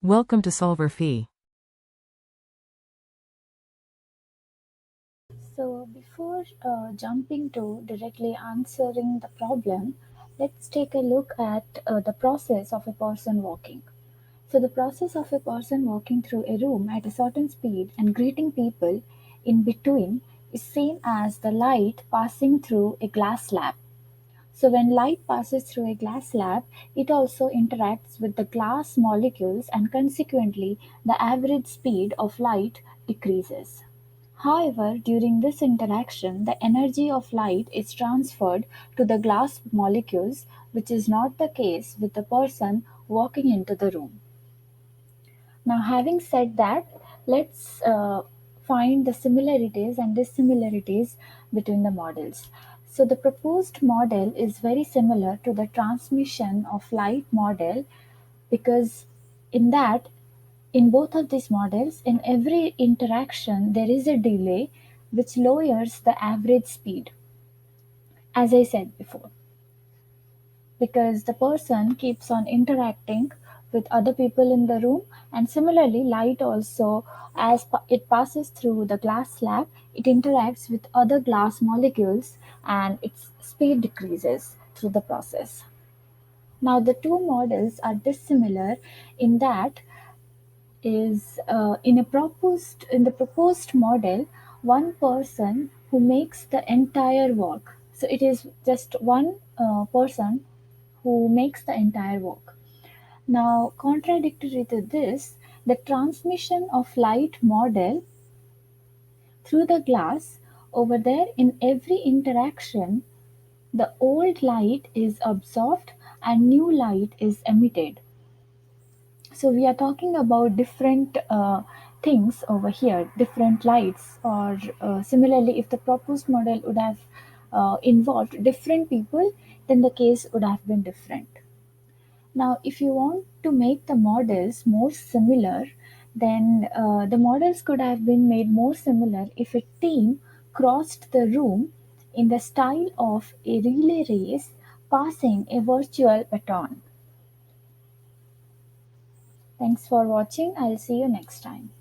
Welcome to Solver Fee. So, before jumping to directly answering the problem, let's take a look at the process of a person walking. So, the process of a person walking through a room at a certain speed and greeting people in between is same as the light passing through a glass slab. So, when light passes through a glass slab, it also interacts with the glass molecules, and consequently, the average speed of light decreases. However, during this interaction, the energy of light is transferred to the glass molecules, which is not the case with the person walking into the room. Now, having said that, let's find the similarities and dissimilarities between the models. So, the proposed model is very similar to the transmission of light model because in that in both of these models, in every interaction, there is a delay which lowers the average speed, as I said before, because the person keeps on interacting with other people in the room, and similarly, light also, as it passes through the glass slab, it interacts with other glass molecules and its speed decreases through the process. Now, the two models are dissimilar in that is in the proposed model, one person who makes the entire work. So it is just one person who makes the entire work. Now, contradictory to this, the transmission of light model through the glass, over there in every interaction, the old light is absorbed and new light is emitted. So we are talking about different things over here, different lights, or similarly, if the proposed model would have involved different people, then the case would have been different. Now, if you want to make the models more similar, then the models could have been made more similar if a team crossed the room in the style of a relay race passing a virtual baton. Thanks for watching. I'll see you next time.